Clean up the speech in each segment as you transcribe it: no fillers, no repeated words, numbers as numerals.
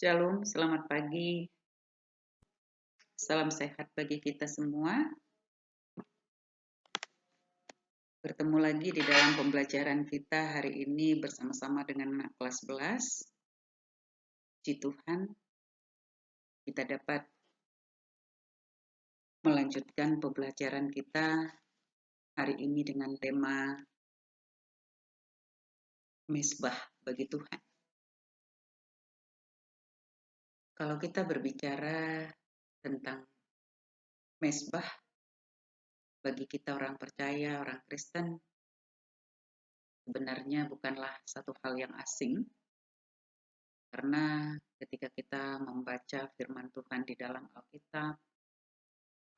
Shalom, selamat pagi. Salam sehat bagi kita semua. Bertemu lagi di dalam pembelajaran kita hari ini bersama-sama dengan anak kelas 11. Puji Tuhan, kita dapat melanjutkan pembelajaran kita hari ini dengan tema Mezbah bagi Tuhan. Kalau kita berbicara tentang mezbah bagi kita orang percaya, orang Kristen, sebenarnya bukanlah satu hal yang asing. Karena ketika kita membaca firman Tuhan di dalam Alkitab,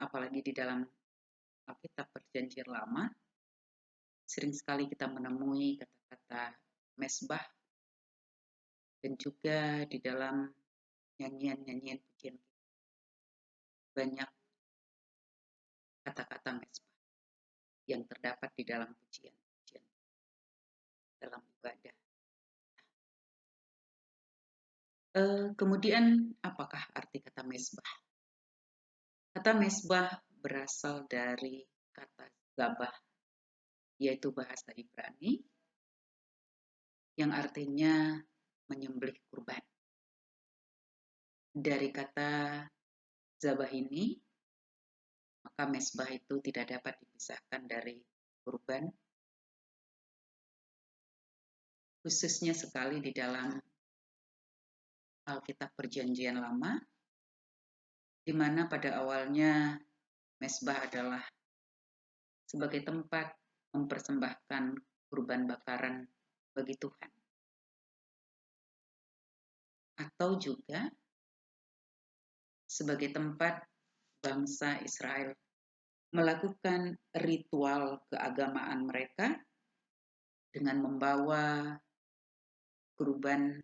apalagi di dalam Alkitab Perjanjian Lama, sering sekali kita menemui kata-kata mezbah dan juga di dalam nyanyian-nyanyian pujian banyak kata-kata mezbah yang terdapat di dalam pujian-pujian dalam ibadah. Kemudian apakah arti kata mezbah? Kata mezbah berasal dari kata zabah, yaitu bahasa Ibrani, yang artinya menyembelih kurban. Dari kata zabah ini, maka mezbah itu tidak dapat dipisahkan dari kurban, khususnya sekali di dalam Alkitab Perjanjian Lama, di mana pada awalnya mezbah adalah sebagai tempat mempersembahkan kurban bakaran bagi Tuhan. Atau juga sebagai tempat bangsa Israel melakukan ritual keagamaan mereka dengan membawa kurban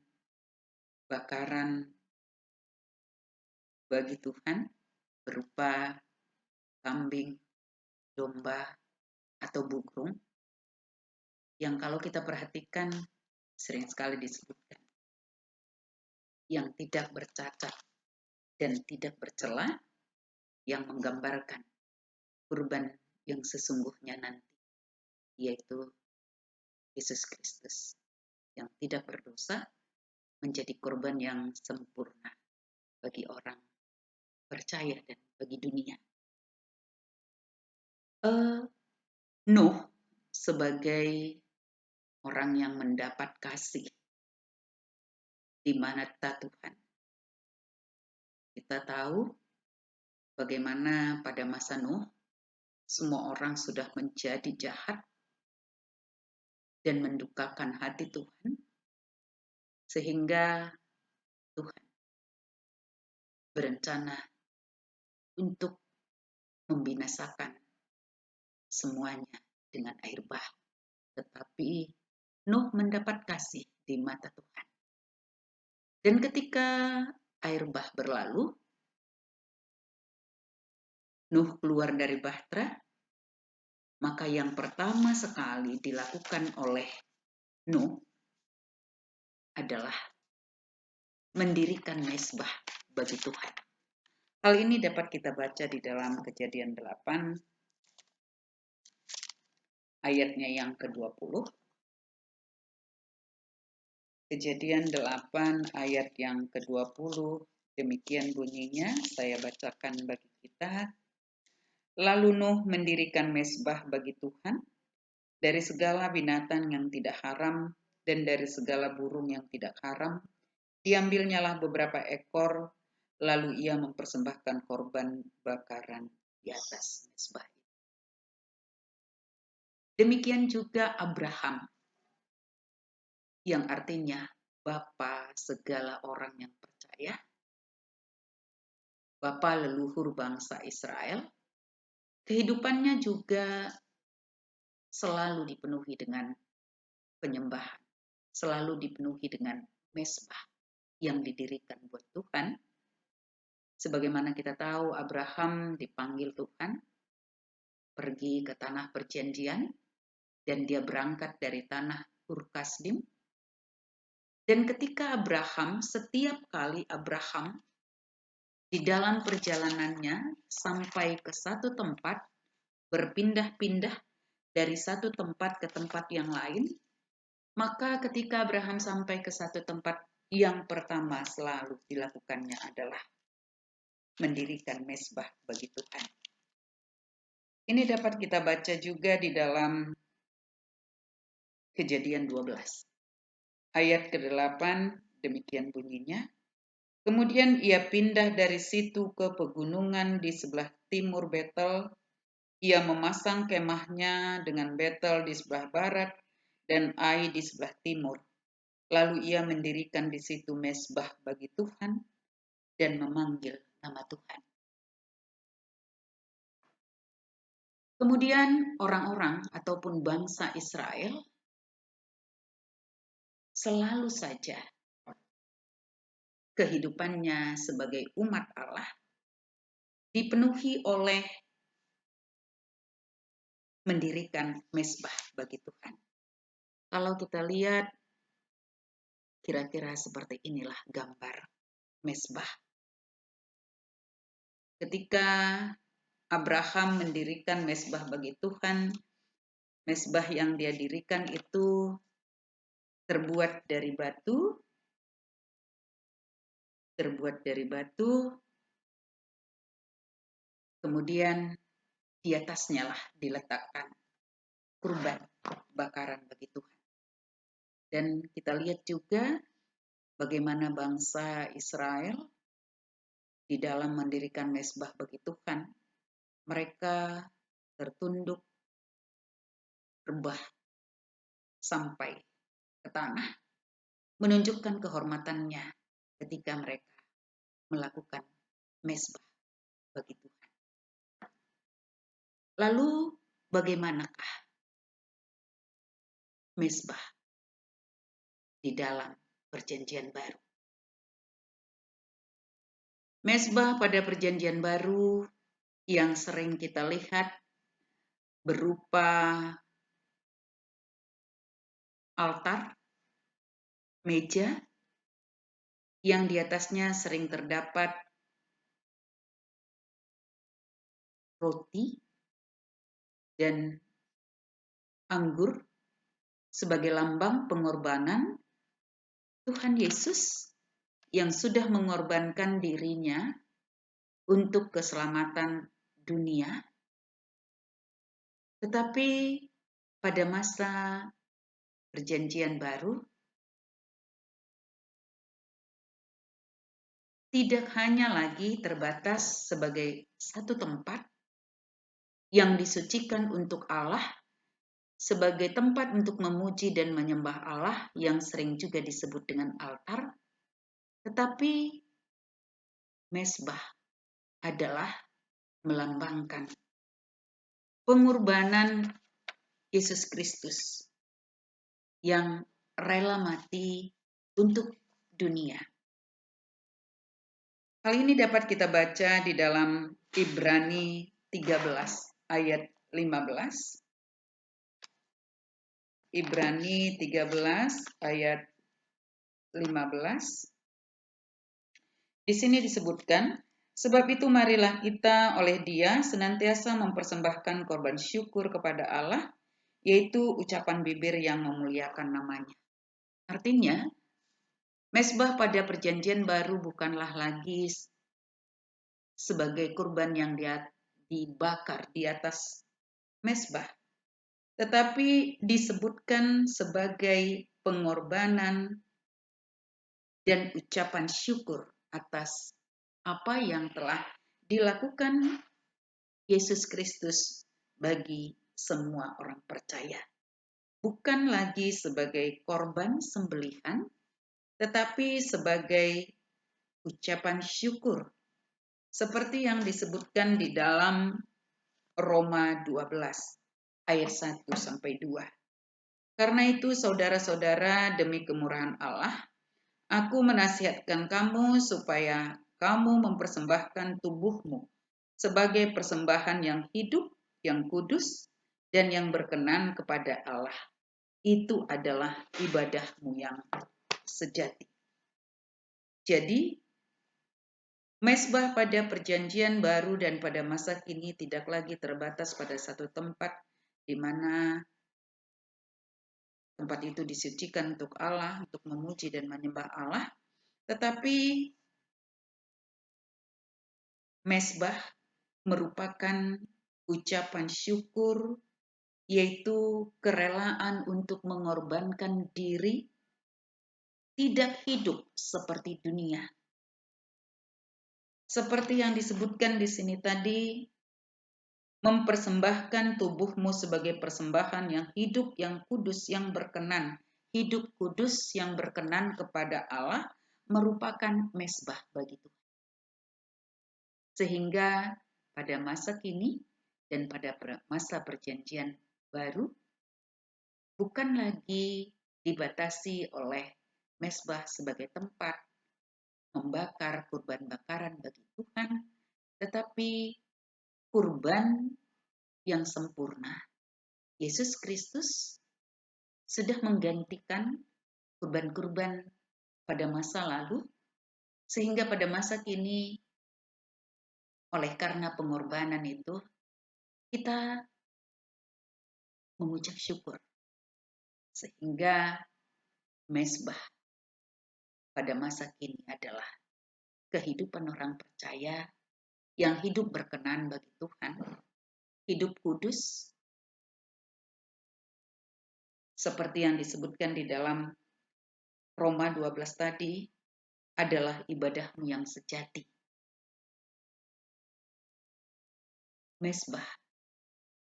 bakaran bagi Tuhan berupa kambing, domba, atau burung yang kalau kita perhatikan sering sekali disebutkan yang tidak bercacat dan tidak bercela, yang menggambarkan kurban yang sesungguhnya nanti, yaitu Yesus Kristus yang tidak berdosa menjadi korban yang sempurna bagi orang percaya dan bagi dunia. Nuh sebagai orang yang mendapat kasih di mata Tuhan. Kita tahu bagaimana pada masa Nuh semua orang sudah menjadi jahat dan mendukakan hati Tuhan, sehingga Tuhan berencana untuk membinasakan semuanya dengan air bah. Tetapi Nuh mendapat kasih di mata Tuhan. Dan ketika air bah berlalu, Nuh keluar dari bahtera, maka yang pertama sekali dilakukan oleh Nuh adalah mendirikan mezbah bagi Tuhan. Hal ini dapat kita baca di dalam Kejadian 8 ayatnya yang ke-20. Kejadian 8 ayat yang ke-20, demikian bunyinya, saya bacakan bagi kita. Lalu Nuh mendirikan mezbah bagi Tuhan dari segala binatang yang tidak haram dan dari segala burung yang tidak haram. Diambilnyalah beberapa ekor, lalu ia mempersembahkan korban bakaran di atas mezbah. Demikian juga Abraham, yang artinya bapa segala orang yang percaya, bapa leluhur bangsa Israel. Kehidupannya juga selalu dipenuhi dengan penyembahan, selalu dipenuhi dengan mezbah yang didirikan buat Tuhan. Sebagaimana kita tahu, Abraham dipanggil Tuhan pergi ke tanah perjanjian, dan dia berangkat dari tanah Ur Kasdim. Dan ketika setiap kali Abraham di dalam perjalanannya sampai ke satu tempat, berpindah-pindah dari satu tempat ke tempat yang lain, maka ketika Abraham sampai ke satu tempat, yang pertama selalu dilakukannya adalah mendirikan mezbah bagi Tuhan. Ini dapat kita baca juga di dalam Kejadian 12. Ayat ke-8 demikian bunyinya. Kemudian ia pindah dari situ ke pegunungan di sebelah timur Betel. Ia memasang kemahnya dengan Betel di sebelah barat dan Ai di sebelah timur. Lalu ia mendirikan di situ mezbah bagi Tuhan dan memanggil nama Tuhan. Kemudian orang-orang ataupun bangsa Israel selalu saja kehidupannya sebagai umat Allah dipenuhi oleh mendirikan mezbah bagi Tuhan. Kalau kita lihat, kira-kira seperti inilah gambar mezbah. Ketika Abraham mendirikan mezbah bagi Tuhan, mezbah yang dia dirikan itu terbuat dari batu, kemudian di atasnya lah diletakkan kurban bakaran bagi Tuhan. Dan kita lihat juga bagaimana bangsa Israel di dalam mendirikan mezbah bagi Tuhan, mereka tertunduk, rebah sampai ke tanah, menunjukkan kehormatannya ketika mereka melakukan mezbah bagi Tuhan. Lalu bagaimanakah mezbah di dalam Perjanjian Baru? Mezbah pada Perjanjian Baru yang sering kita lihat berupa altar, meja, yang di atasnya sering terdapat roti dan anggur sebagai lambang pengorbanan Tuhan Yesus yang sudah mengorbankan dirinya untuk keselamatan dunia. Tetapi pada masa Perjanjian Baru, tidak hanya lagi terbatas sebagai satu tempat yang disucikan untuk Allah, sebagai tempat untuk memuji dan menyembah Allah yang sering juga disebut dengan altar, tetapi mezbah adalah melambangkan pengorbanan Yesus Kristus yang rela mati untuk dunia. Hal ini dapat kita baca di dalam Ibrani 13 ayat 15. Ibrani 13 ayat 15. Di sini disebutkan, sebab itu marilah kita oleh Dia senantiasa mempersembahkan korban syukur kepada Allah, yaitu ucapan bibir yang memuliakan namanya. Artinya, mezbah pada Perjanjian Baru bukanlah lagi sebagai kurban yang dibakar di atas mezbah, tetapi disebutkan sebagai pengorbanan dan ucapan syukur atas apa yang telah dilakukan Yesus Kristus bagi semua orang percaya. Bukan lagi sebagai korban sembelihan, tetapi sebagai ucapan syukur, seperti yang disebutkan di dalam Roma 12 ayat 1-2. Karena itu saudara-saudara, demi kemurahan Allah, aku menasihatkan kamu supaya kamu mempersembahkan tubuhmu sebagai persembahan yang hidup, yang kudus, dan yang berkenan kepada Allah. Itu adalah ibadahmu yang sejati. Jadi, mezbah pada perjanjian baru dan pada masa kini tidak lagi terbatas pada satu tempat di mana tempat itu disucikan untuk Allah, untuk memuji dan menyembah Allah, tetapi mezbah merupakan ucapan syukur, yaitu kerelaan untuk mengorbankan diri, tidak hidup seperti dunia. Seperti yang disebutkan di sini tadi, mempersembahkan tubuhmu sebagai persembahan yang hidup, yang kudus, yang berkenan. Hidup kudus yang berkenan kepada Allah merupakan mezbah bagi Tuhan. Sehingga pada masa kini dan pada masa perjanjian baru, bukan lagi dibatasi oleh mezbah sebagai tempat membakar kurban bakaran bagi Tuhan, tetapi kurban yang sempurna. Yesus Kristus sudah menggantikan kurban-kurban pada masa lalu, sehingga pada masa kini, oleh karena pengorbanan itu, kita mengucap syukur. Sehingga mezbah pada masa kini adalah kehidupan orang percaya yang hidup berkenan bagi Tuhan, hidup kudus, seperti yang disebutkan di dalam Roma 12 tadi, adalah ibadahmu yang sejati. Mezbah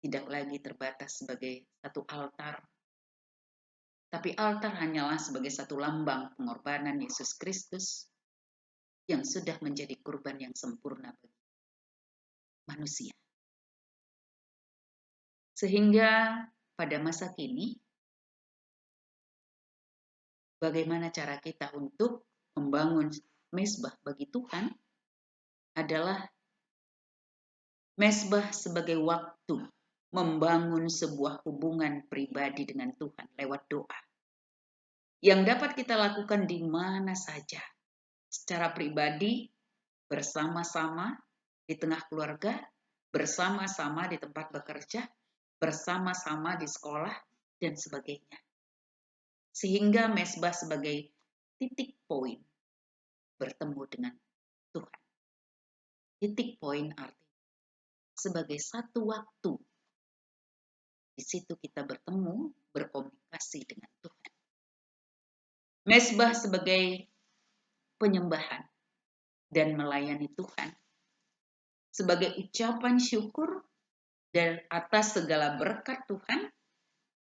tidak lagi terbatas sebagai satu altar, tapi altar hanyalah sebagai satu lambang pengorbanan Yesus Kristus yang sudah menjadi kurban yang sempurna bagi manusia. Sehingga pada masa kini, bagaimana cara kita untuk membangun mezbah bagi Tuhan adalah mezbah sebagai waktu membangun sebuah hubungan pribadi dengan Tuhan lewat doa. Yang dapat kita lakukan di mana saja, secara pribadi, bersama-sama di tengah keluarga, bersama-sama di tempat bekerja, bersama-sama di sekolah, dan sebagainya. Sehingga mezbah sebagai titik poin bertemu dengan Tuhan. Titik poin artinya sebagai satu waktu. Di situ kita bertemu, berkomunikasi dengan Tuhan. Mezbah sebagai penyembahan dan melayani Tuhan. Sebagai ucapan syukur dan atas segala berkat Tuhan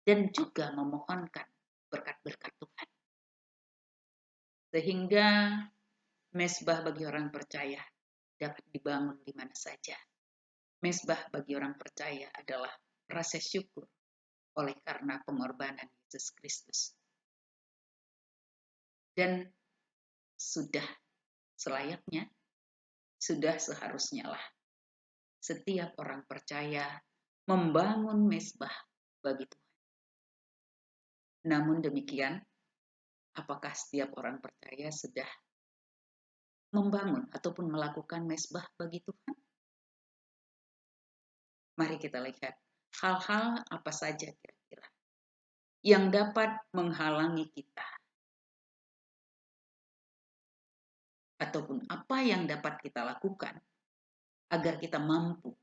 dan juga memohonkan berkat-berkat Tuhan. Sehingga mezbah bagi orang percaya dapat dibangun di mana saja. Mezbah bagi orang percaya adalah rasa syukur oleh karena pengorbanan Yesus Kristus. Dan sudah selayaknya, sudah seharusnya lah setiap orang percaya membangun mezbah bagi Tuhan. Namun demikian, apakah setiap orang percaya sudah membangun ataupun melakukan mezbah bagi Tuhan? Mari kita lihat hal-hal apa saja kira-kira yang dapat menghalangi kita, ataupun apa yang dapat kita lakukan agar kita mampu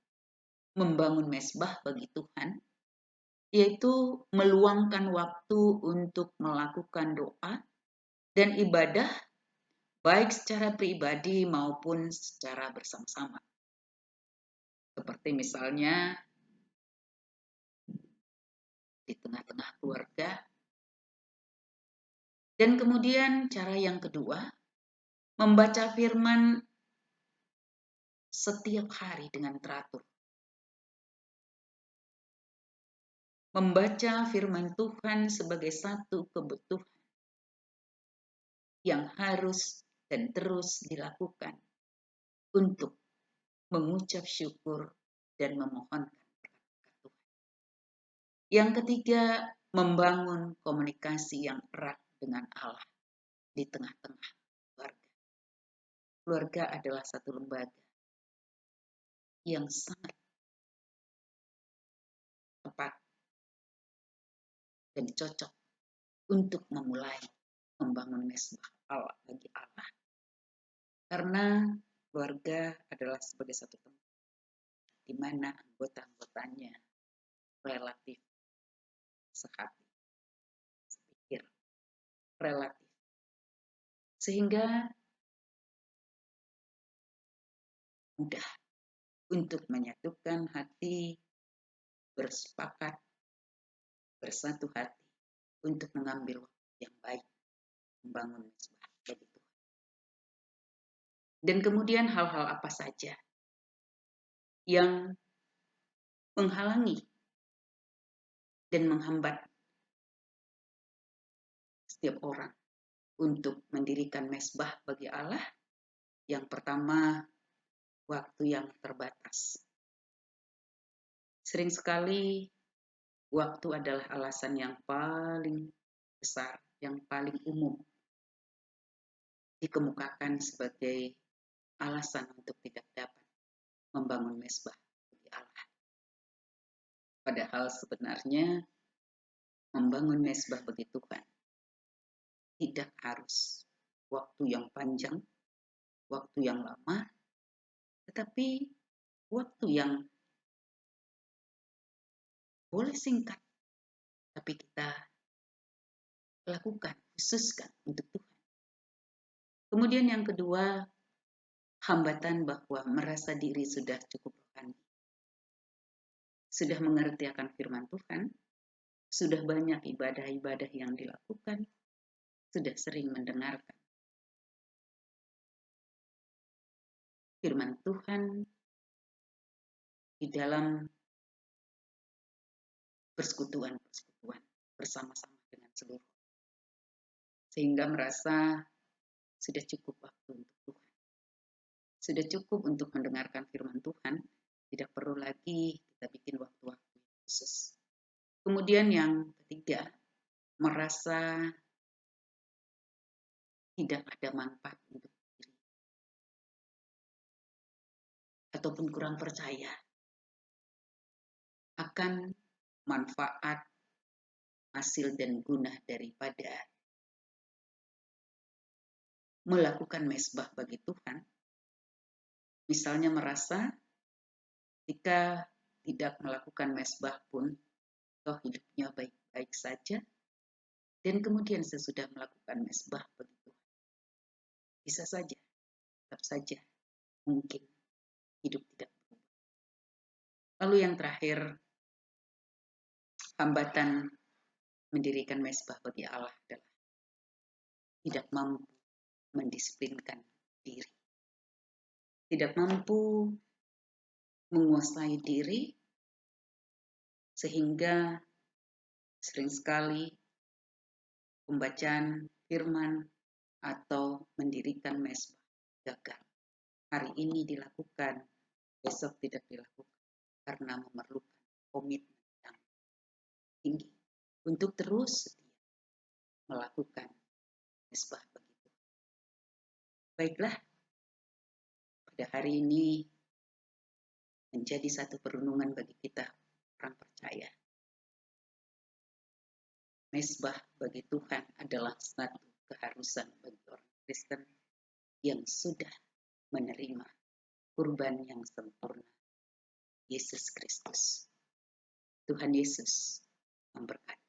membangun mezbah bagi Tuhan, yaitu meluangkan waktu untuk melakukan doa dan ibadah baik secara pribadi maupun secara bersama-sama. Seperti misalnya di tengah-tengah keluarga. Dan kemudian cara yang kedua, membaca firman setiap hari dengan teratur. Membaca firman Tuhan sebagai satu kebutuhan yang harus dan terus dilakukan untuk mengucap syukur dan memohonkan berkat Tuhan. Yang ketiga, membangun komunikasi yang erat dengan Allah. di tengah-tengah keluarga. Keluarga adalah satu lembaga yang sangat tepat dan cocok untuk memulai membangun mesbah Allah bagi Allah. Karena keluarga adalah sebagai satu tempat di mana anggota-anggotanya relatif sehati, sepikir, relatif. Sehingga mudah untuk menyatukan hati, bersepakat, bersatu hati untuk mengambil waktu yang baik membangun mesbah bagi Tuhan. Dan kemudian hal-hal apa saja yang menghalangi dan menghambat setiap orang untuk mendirikan mesbah bagi Allah? Yang pertama, waktu yang terbatas. Sering sekali waktu adalah alasan yang paling besar, yang paling umum dikemukakan sebagai alasan untuk tidak dapat membangun mesbah bagi Allah. Padahal sebenarnya membangun mesbah bagi Tuhan tidak harus waktu yang panjang, waktu yang lama, tetapi waktu yang boleh singkat, tapi kita lakukan, khususkan untuk Tuhan. Kemudian yang kedua, hambatan bahwa merasa diri sudah cukup rohani, sudah mengerti akan firman Tuhan, sudah banyak ibadah-ibadah yang dilakukan, sudah sering mendengarkan firman Tuhan di dalam persekutuan-persekutuan bersama-sama dengan seluruh. Sehingga merasa sudah cukup waktu untuk Tuhan. Sudah cukup untuk mendengarkan firman Tuhan, tidak perlu lagi kita bikin waktu-waktu khusus. Kemudian yang ketiga, merasa tidak ada manfaat untuk diri, ataupun kurang percaya akan manfaat, hasil dan guna daripada melakukan mesbah bagi Tuhan. Misalnya merasa jika tidak melakukan mesbah pun toh hidupnya baik-baik saja, dan kemudian sesudah melakukan mesbah bagi Tuhan, bisa saja, tetap saja mungkin hidup tidak berubah. Lalu yang terakhir, hambatan mendirikan mesbah bagi Allah adalah tidak mampu mendisiplinkan diri, tidak mampu menguasai diri, sehingga sering sekali pembacaan firman atau mendirikan mesbah gagal. Hari ini dilakukan, besok tidak dilakukan, karena memerlukan komitmen yang tinggi untuk terus setia melakukan mesbah begitu. Baiklah, pada hari ini menjadi satu perenungan bagi kita orang percaya. Mesbah bagi Tuhan adalah satu keharusan bagi orang Kristen yang sudah menerima kurban yang sempurna, Yesus Kristus. Tuhan Yesus memberkati.